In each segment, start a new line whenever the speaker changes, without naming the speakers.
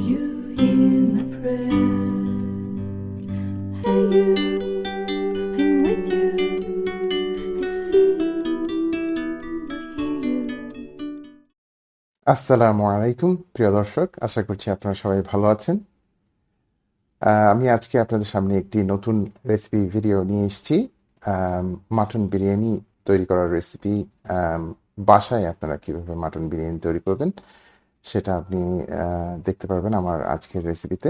you hear my prayer? Hey you, I'm with you. I see you, I hear you.
আসসালামু আলাইকুম প্রিয় দর্শক, আশা করছি আপনারা সবাই ভালো আছেন। আমি আজকে আপনাদের সামনে একটি নতুন রেসিপি ভিডিও নিয়ে এসেছি। মাটন বিরিয়ানি তৈরি করার রেসিপি। বাসায় আপনারা কিভাবে মাটন বিরিয়ানি তৈরি করবেন সেটা আপনি দেখতে পারবেন আমার আজকের রেসিপিতে।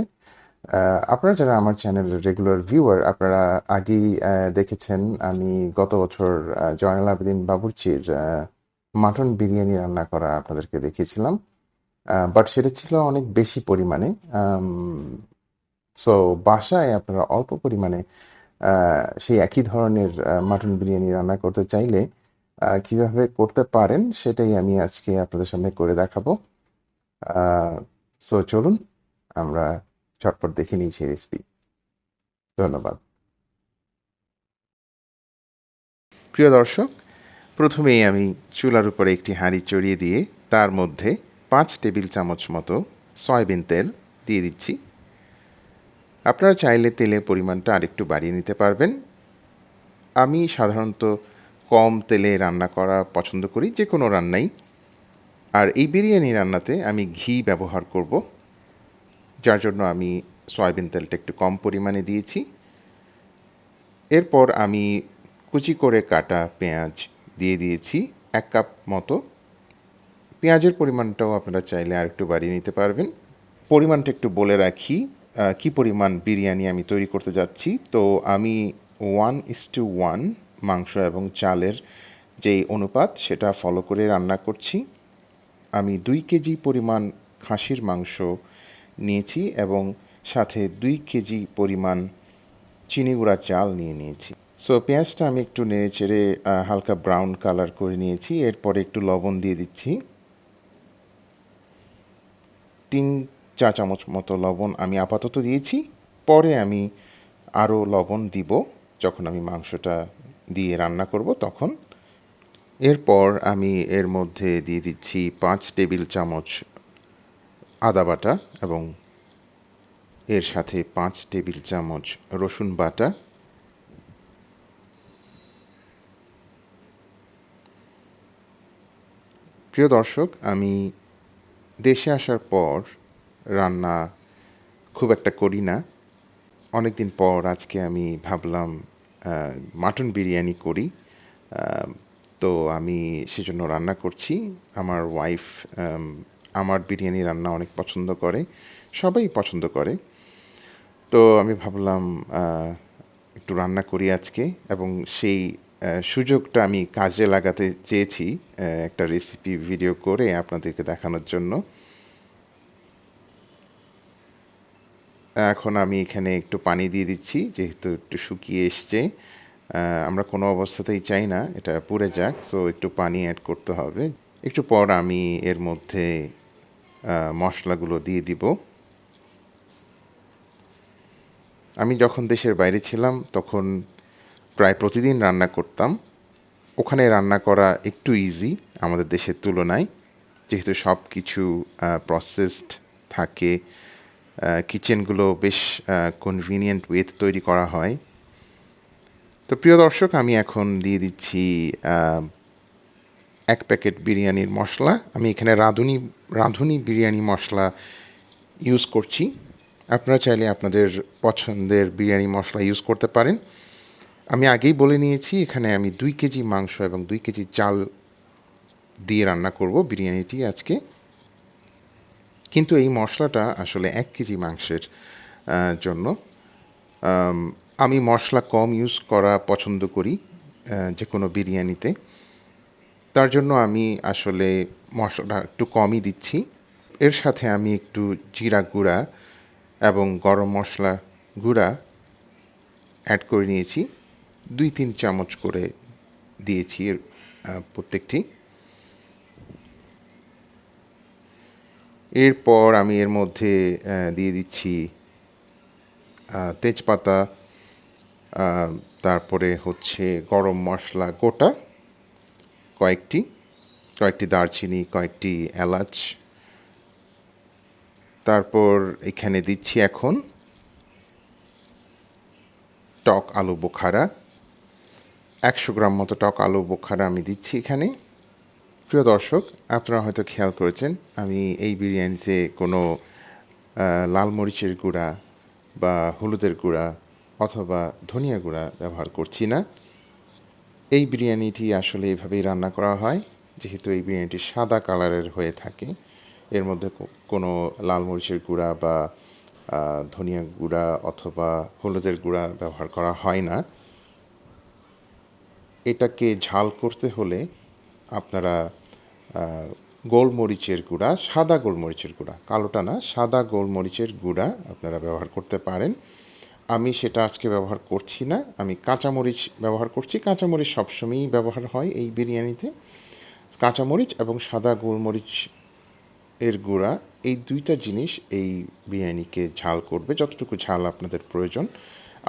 আপনারা যারা আমার চ্যানেলের রেগুলার ভিউয়ার, আপনারা আগেই দেখেছেন আমি গত বছর জয়নাল আবেদিন বাবুর্চির মাটন বিরিয়ানি রান্না করা আপনাদেরকে দেখিয়েছিলাম। বাট সেটা ছিল অনেক বেশি পরিমাণে। সো বাসায় আপনারা অল্প পরিমাণে সেই একই ধরনের মাটন বিরিয়ানি রান্না করতে চাইলে কিভাবে করতে পারেন সেটাই আমি আজকে আপনাদের সামনে করে দেখাবো। সো চলুন আমরা ঝটপট দেখে নিই সেই রেসিপি। ধন্যবাদ। প্রিয় দর্শক, প্রথমেই আমি চুলার উপরে একটি হাঁড়ি চড়িয়ে দিয়ে তার মধ্যে 5 টেবিল চামচ মতো সয়াবিন তেল দিয়ে দিচ্ছি। আপনারা চাইলে তেলের পরিমাণটা আরেকটু বাড়িয়ে নিতে পারবেন। আমি সাধারণত কম তেলে রান্না করা পছন্দ করি, যে কোনো রান্নাই। আর এই বিরিয়ানি রান্নাতে আমি ঘি ব্যবহার করব, যার জন্য আমি সয়াবিন তেলটা একটু কম পরিমাণে দিয়েছি। এরপর আমি কুচি করে কাটা পেঁয়াজ দিয়ে দিয়েছি 1 কাপ মতো। পেঁয়াজের পরিমাণটাও আপনারা চাইলে আরেকটু বাড়িয়ে নিতে পারবেন। পরিমাণটা একটু বলে রাখি, কি পরিমাণ বিরিয়ানি আমি তৈরি করতে যাচ্ছি। তো আমি 1:1 মাংস এবং চালের যেই অনুপাত সেটা ফলো করে রান্না করছি। আমি 2 কেজি পরিমাণ খাসির মাংস নিয়েছি এবং সাথে 2 কেজি পরিমাণ চিনি গুঁড়া চাল নিয়েছি। সো পেঁয়াজটা আমি একটু নেড়ে চেড়ে হালকা ব্রাউন কালার করে নিয়েছি। এরপরে একটু লবণ দিয়ে দিচ্ছি। 3 চা চামচ মতো লবণ আমি আপাতত দিয়েছি। পরে আমি আরও লবণ দিব যখন আমি মাংসটা দিয়ে রান্না করব তখন। এরপর আমি এর মধ্যে দিয়ে দিচ্ছি 5 টেবিল চামচ আদা বাটা এবং এর সাথে 5 টেবিল চামচ রসুন বাটা। প্রিয় দর্শক, আমি দেশে আসার পর রান্না খুব একটা করি না। অনেক দিন পর আজকে আমি ভাবলাম মাটন বিরিয়ানি করি। তো আমি সেজন্য রান্না করছি। আমার ওয়াইফ আমার বিরিয়ানি রান্না অনেক পছন্দ করে, সবাই পছন্দ করে। তো আমি ভাবলাম একটু রান্না করি আজকে, এবং সেই সুযোগটা আমি কাজে লাগাতে চেয়েছি একটা রেসিপি ভিডিও করে আপনাদেরকে দেখানোর জন্য। এখন আমি এখানে একটু পানি দিয়ে দিচ্ছি, যেহেতু একটু শুকিয়ে এসছে। আমরা কোনো অবস্থাতেই চাই না এটা পুড়ে যাক, সো একটু পানি অ্যাড করতে হবে। একটু পর আমি এর মধ্যে মশলাগুলো দিয়ে দিব। আমি যখন দেশের বাইরে ছিলাম তখন প্রায় প্রতিদিন রান্না করতাম। ওখানে রান্না করা একটু ইজি আমাদের দেশের তুলনায়, যেহেতু সব কিছু প্রসেসড থাকে। কিচেনগুলো বেশ কনভিনিয়েন্ট ওয়েতে তৈরি করা হয়। তো প্রিয় দর্শক, আমি এখন দিয়ে দিচ্ছি 1 প্যাকেট বিরিয়ানির মশলা। আমি এখানে রাঁধুনি বিরিয়ানি মশলা ইউজ করছি। আপনারা চাইলে আপনাদের পছন্দের বিরিয়ানি মশলা ইউজ করতে পারেন। আমি আগেই বলে নিয়েছি, এখানে আমি 2 কেজি মাংস এবং 2 কেজি চাল দিয়ে রান্না করব বিরিয়ানিটি আজকে। কিন্তু এই মশলাটা আসলে 1 কেজি মাংসের জন্য। আমি মশলা কম ইউজ করা পছন্দ করি যে কোনো বিরিয়ানিতে। তার জন্য আমি আসলে মশলাটা একটু কমই দিচ্ছি। এর সাথে আমি একটু জিরা গুঁড়া এবং গরম মশলা গুঁড়া অ্যাড করে নিয়েছি। 2-3 চামচ করে দিয়েছি প্রত্যেকটি। এরপর আমি এর মধ্যে দিয়ে দিচ্ছি তেজপাতা, তারপরে হচ্ছে গরম মশলা গোটা কয়েকটি দারচিনি, কয়েকটি এলাচ, তারপর এখানে দিচ্ছি এখন টক আলু বোখারা, 100 গ্রাম মতো টক আলু বোখারা আমি দিচ্ছি এখানে। প্রিয় দর্শক, আপনারা হয়তো খেয়াল করেছেন আমি এই বিরিয়ানিতে কোনো লাল মরিচের গুঁড়া বা হলুদের গুঁড়া অথবা ধনিয়া গুঁড়া ব্যবহার করছি না। এই বিরিয়ানিটি আসলে এভাবেই রান্না করা হয়, যেহেতু এই বিরিয়ানিটি সাদা কালারের হয়ে থাকে। এর মধ্যে কোনো লাল মরিচের গুঁড়া বা ধনিয়া গুঁড়া অথবা হলুদের গুঁড়া ব্যবহার করা হয় না। এটাকে ঝাল করতে হলে আপনারা গোলমরিচের গুঁড়া, সাদা গোলমরিচের গুঁড়া, কালোটা না, সাদা গোলমরিচের গুঁড়া আপনারা ব্যবহার করতে পারেন। আমি সেটা আজকে ব্যবহার করছি না, আমি কাঁচামরিচ ব্যবহার করছি। কাঁচামরিচ সবসময়ই ব্যবহার হয় এই বিরিয়ানিতে। কাঁচামরিচ এবং সাদা গোলমরিচ এর গুঁড়া, এই দুইটা জিনিস এই বিরিয়ানিকে ঝাল করবে, যতটুকু ঝাল আপনাদের প্রয়োজন।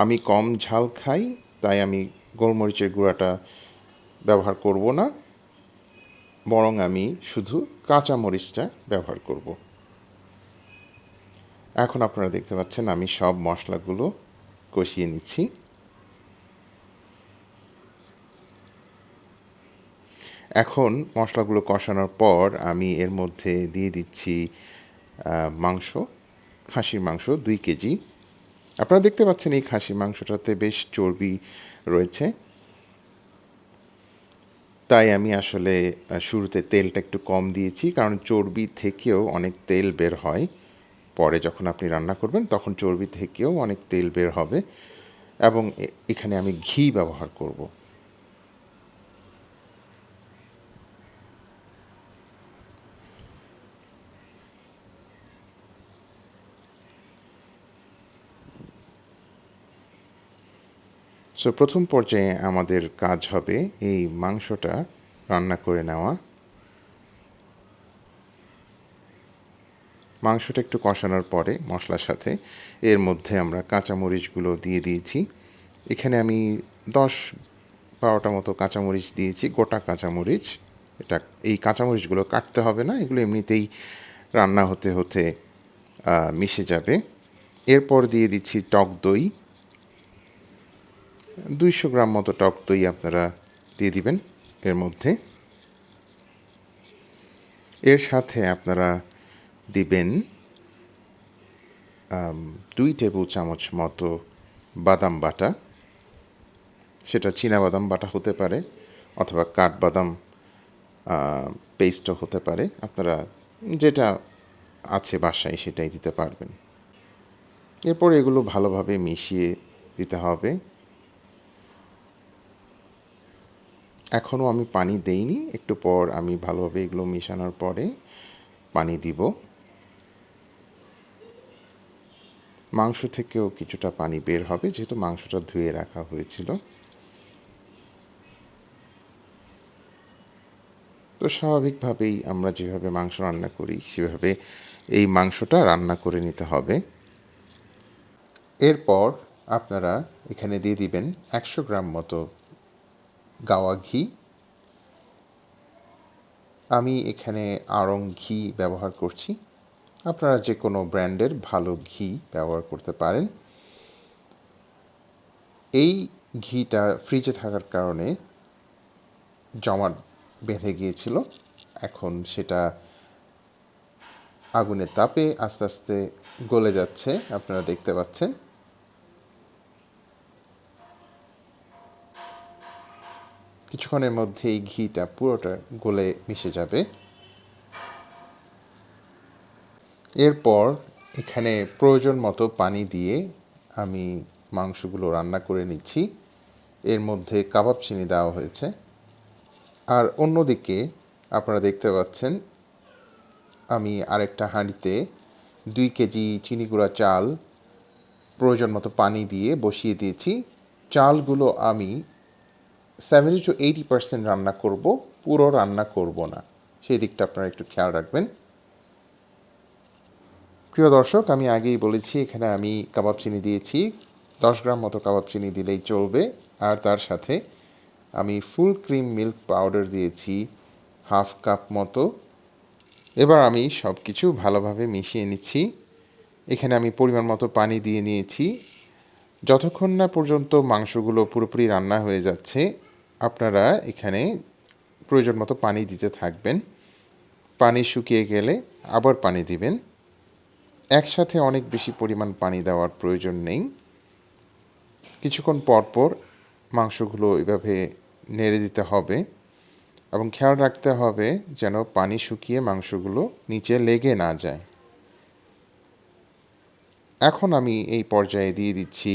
আমি কম ঝাল খাই, তাই আমি গোলমরিচের গুঁড়াটা ব্যবহার করব না, বরং আমি শুধু কাঁচামরিচটা ব্যবহার করব। এখন আপনারা দেখতে পাচ্ছেন আমি সব মশলাগুলো কষিয়ে নিচ্ছি। এখন মশলাগুলো কষানোর পর আমি এর মধ্যে দিয়ে দিচ্ছি মাংস, খাসির মাংস 2 কেজি। আপনারা দেখতে পাচ্ছেন এই খাসির মাংসটাতে বেশ চর্বি রয়েছে, তাই আমি আসলে শুরুতে তেলটা একটু কম দিয়েছি, কারণ চর্বি থেকেও অনেক তেল বের হয়। পরে যখন আপনি রান্না করবেন তখন চর্বি থেকেও অনেক তেল বের হবে, এবং এখানে আমি ঘি ব্যবহার করব। সো প্রথম পর্যায়ে আমাদের কাজ হবে এই মাংসটা রান্না করে নেওয়া। মাংসটা একটু কষানোর পরে মশলার সাথে এর মধ্যে আমরা কাঁচামরিচগুলো দিয়ে দিয়েছি। এখানে আমি 10-12টা মতো কাঁচামরিচ দিয়েছি, গোটা কাঁচামরিচ। এই কাঁচামরিচগুলো কাটতে হবে না, এগুলো এমনিতেই রান্না হতে হতে মিশে যাবে। এরপর দিয়ে দিচ্ছি টক দই, 200 গ্রাম মতো টক দই আপনারা দিয়ে দিবেন এর মধ্যে। এর সাথে আপনারা দিবেন 2 টেবিল চামচ মতো বাদাম বাটা। সেটা চীনাবাদাম বাটা হতে পারে অথবা কাঠবাদাম পেস্টও হতে পারে, আপনারা যেটা আছে বাসায় সেটাই দিতে পারবেন। এরপর এগুলো ভালোভাবে মিশিয়ে দিতে হবে। এখনও আমি পানি দেইনি, একটু পর আমি ভালোভাবে এগুলো মিশানোর পরে পানি দিব। মাংস থেকেও কিছুটা পানি বের হবে, যেহেতু মাংসটা ধুয়ে রাখা হয়েছিল। তো স্বাভাবিকভাবেই আমরা যেভাবে মাংস রান্না করি সেভাবে এই মাংসটা রান্না করে নিতে হবে। এরপর আপনারা এখানে দিয়ে দিবেন 100 গ্রাম মতো গাওয়া ঘি। আমি এখানে আড়ং ঘি ব্যবহার করছি, আপনারা যে কোনো ব্র্যান্ডের ভালো ঘি ব্যবহার করতে পারেন। এই ঘিটা ফ্রিজে থাকার কারণে জমাট বেঁধে গিয়েছিল, এখন সেটা আগুনের তাপে আস্তে আস্তে গলে যাচ্ছে, আপনারা দেখতে পাচ্ছেন। কিছুক্ষণের মধ্যে এই ঘিটা পুরোটা গলে মিশে যাবে। এরপর এখানে প্রয়োজন মতো পানি দিয়ে আমি মাংসগুলো রান্না করে নিচ্ছি। এর মধ্যে কাবাব চিনি দেওয়া হয়েছে। আর অন্যদিকে আপনারা দেখতে পাচ্ছেন আমি আরেকটা হাঁড়িতে 2 কেজি চিনি গুঁড়া চাল প্রয়োজন মতো পানি দিয়ে বসিয়ে দিয়েছি। চালগুলো আমি 70-80% রান্না করব, পুরো রান্না করব না, সেই দিকটা আপনারা একটু খেয়াল রাখবেন। প্রিয় দর্শক, আমি আগেই বলেছি এখানে আমি কাবাব চিনি দিয়েছি, 10 গ্রাম মতো কাবাব চিনি দিলেই চলবে। আর তার সাথে আমি ফুল ক্রিম মিল্ক পাউডার দিয়েছি 1/2 কাপ মতো। এবার আমি সব কিছু ভালোভাবে মিশিয়ে নিচ্ছি। এখানে আমি পরিমাণ মতো পানি দিয়ে নিয়েছি। যতক্ষণ না পর্যন্ত মাংসগুলো পুরোপুরি রান্না হয়ে যাচ্ছে, আপনারা এখানে প্রয়োজন মতো পানি দিতে থাকবেন। পানি শুকিয়ে গেলে আবার পানি দিবেন। একসাথে অনেক বেশি পরিমাণ পানি দেওয়ার প্রয়োজন নেই। কিছুক্ষণ পর পর মাংসগুলো এভাবে নেড়ে দিতে হবে এবং খেয়াল রাখতে হবে যেন পানি শুকিয়ে মাংসগুলো নিচে লেগে না যায়। এখন আমি এই পর্যায়ে দিয়ে দিচ্ছি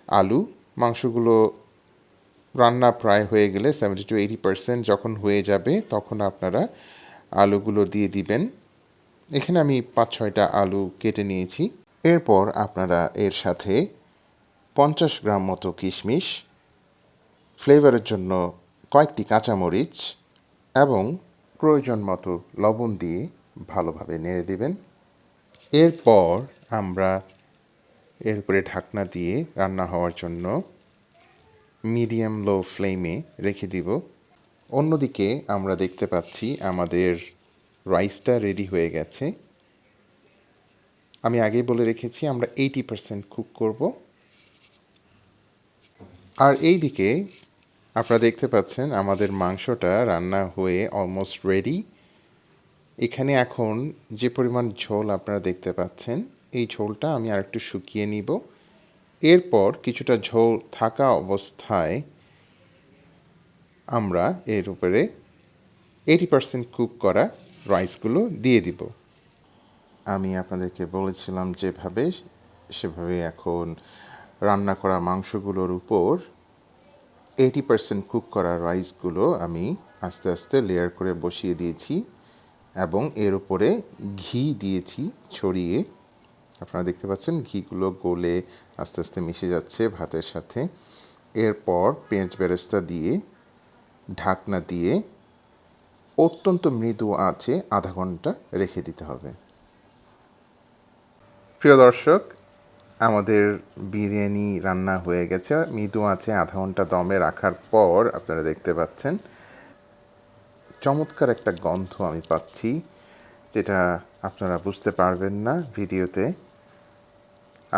আলু। মাংসগুলো রান্না প্রায় হয়ে গেলে 70-80% যখন হয়ে যাবে তখন আপনারা আলুগুলো দিয়ে দিবেন। এখানে আমি 5-6টা আলু কেটে নিয়েছি। এরপর আপনারা এর সাথে 50 গ্রাম মতো কিশমিশ, ফ্লেভারের জন্য কয়েকটি কাঁচামরিচ এবং প্রয়োজন মতো লবণ দিয়ে ভালোভাবে নেড়ে দিবেন। এরপর আমরা এর উপরে ঢাকনা দিয়ে রান্না হওয়ার জন্য মিডিয়াম লো ফ্লেমে রেখে দিব। অন্যদিকে আমরা দেখতে পাচ্ছি আমাদের রাইসটা রেডি হয়ে গেছে। আমি আগেই বলে রেখেছি আমরা 80% কুক করব। আর এই দিকে আপনারা দেখতে পাচ্ছেন আমাদের মাংসটা রান্না হয়ে অলমোস্ট রেডি। এখানে এখন যে পরিমাণ ঝোল আপনারা দেখতে পাচ্ছেন, এই ঝোলটা আমি আরেকটু শুকিয়ে নিব। এরপর কিছুটা ঝোল থাকা অবস্থায় আমরা এর উপরে 80% কুক করা রাইসগুলো দিয়ে দিব। আমি আপনাদেরকে বলেছিলাম যেভাবে, সেভাবে এখন রান্না করা মাংসগুলোর উপর 80% কুক করা রাইসগুলো আমি আস্তে আস্তে লেয়ার করে বসিয়ে দিয়েছি এবং এর উপরে ঘি দিয়েছি ছড়িয়ে। আপনারা দেখতে পাচ্ছেন ঘিগুলো গলে আস্তে আস্তে মিশে যাচ্ছে ভাতের সাথে। এরপর পেঁয়াজ বেরেস্তা দিয়ে ঢাকনা দিয়ে অত্যন্ত মৃদু আঁচে আধা ঘন্টা রেখে দিতে হবে। প্রিয় দর্শক, আমাদের বিরিয়ানি রান্না হয়ে গেছে। মৃদু আঁচে আধা ঘন্টা দমে রাখার পর আপনারা দেখতে পাচ্ছেন চমৎকার একটা গন্ধ আমি পাচ্ছি, যেটা আপনারা বুঝতে পারবেন না ভিডিওতে।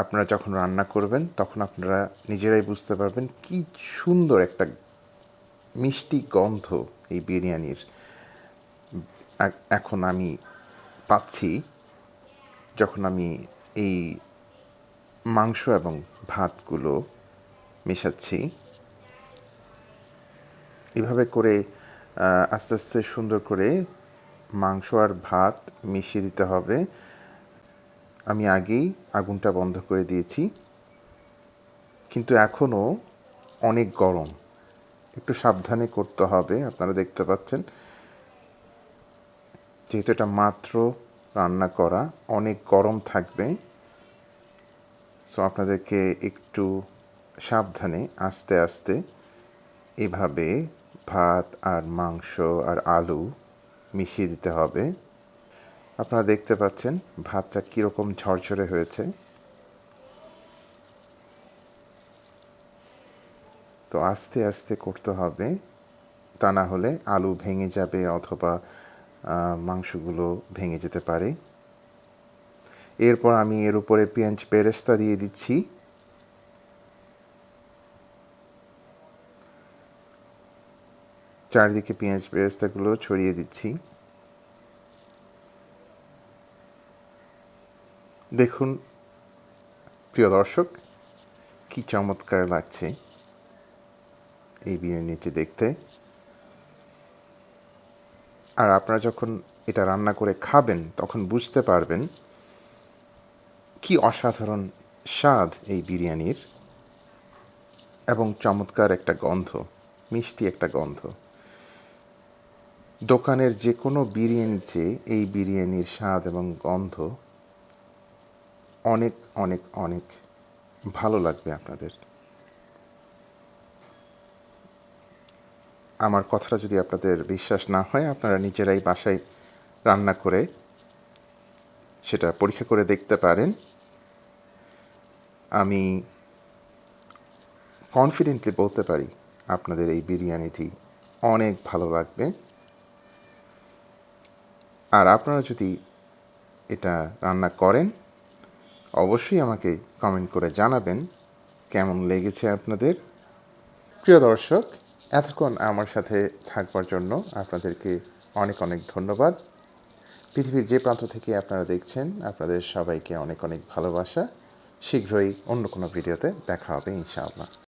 আপনারা যখন রান্না করবেন তখন আপনারা নিজেরাই বুঝতে পারবেন কি সুন্দর একটা মিষ্টি গন্ধ এই বিরিয়ানির এখন আমি পাচ্ছি যখন আমি এই মাংস এবং ভাতগুলো মেশাচ্ছি। এভাবে করে আস্তে আস্তে সুন্দর করে মাংস আর ভাত মিশিয়ে দিতে হবে। আমি আগেই আগুনটা বন্ধ করে দিয়েছি, কিন্তু এখনও অনেক গরম, একটু সাবধানে করতে হবে। আপনারা দেখতে পাচ্ছেন যেহেতু এটা মাত্র রান্না করা, অনেক গরম থাকবে। সো আপনাদেরকে একটু সাবধানে আস্তে আস্তে এভাবে ভাত আর মাংস আর আলু মিশিয়ে দিতে হবে। আপনারা দেখতে পাচ্ছেন ভাতটা কীরকম ঝরঝরে হয়েছে। তো আস্তে আস্তে করতে হবে, তা না হলে আলু ভেঙে যাবে অথবা মাংসগুলো ভেঙে যেতে পারে। এরপর আমি এর উপরে পেঁয়াজ বেরেস্তা দিয়ে দিচ্ছি। চারদিকে পেঁয়াজ বেরেস্তাগুলো ছড়িয়ে দিচ্ছি। দেখুন প্রিয় দর্শক, কি চমৎকার লাগছে এই বিরিয়ানিটি দেখতে। আর আপনারা যখন এটা রান্না করে খাবেন তখন বুঝতে পারবেন কি অসাধারণ স্বাদ এই বিরিয়ানির এবং চমৎকার একটা গন্ধ, মিষ্টি একটা গন্ধ। দোকানের যে কোনো বিরিয়ানির চেয়ে এই বিরিয়ানির স্বাদ এবং গন্ধ অনেক অনেক অনেক ভালো লাগবে আপনাদের। আমার কথাটা যদি আপনাদের বিশ্বাস না হয়, আপনারা নিজেরাই বাসায় রান্না করে সেটা পরীক্ষা করে দেখতে পারেন। আমি কনফিডেন্টলি বলতে পারি আপনাদের এই বিরিয়ানিটি অনেক ভালো লাগবে। আর আপনারা যদি এটা রান্না করেন অবশ্যই আমাকে কমেন্ট করে জানাবেন কেমন লেগেছে আপনাদের। প্রিয় দর্শক, এতক্ষণ আমার সাথে থাকবার জন্য আপনাদেরকে অনেক অনেক ধন্যবাদ। পৃথিবীর যে প্রান্ত থেকে আপনারা দেখছেন, আপনাদের সবাইকে অনেক অনেক ভালোবাসা। শীঘ্রই অন্য কোনো ভিডিওতে দেখা হবে ইনশাআল্লাহ।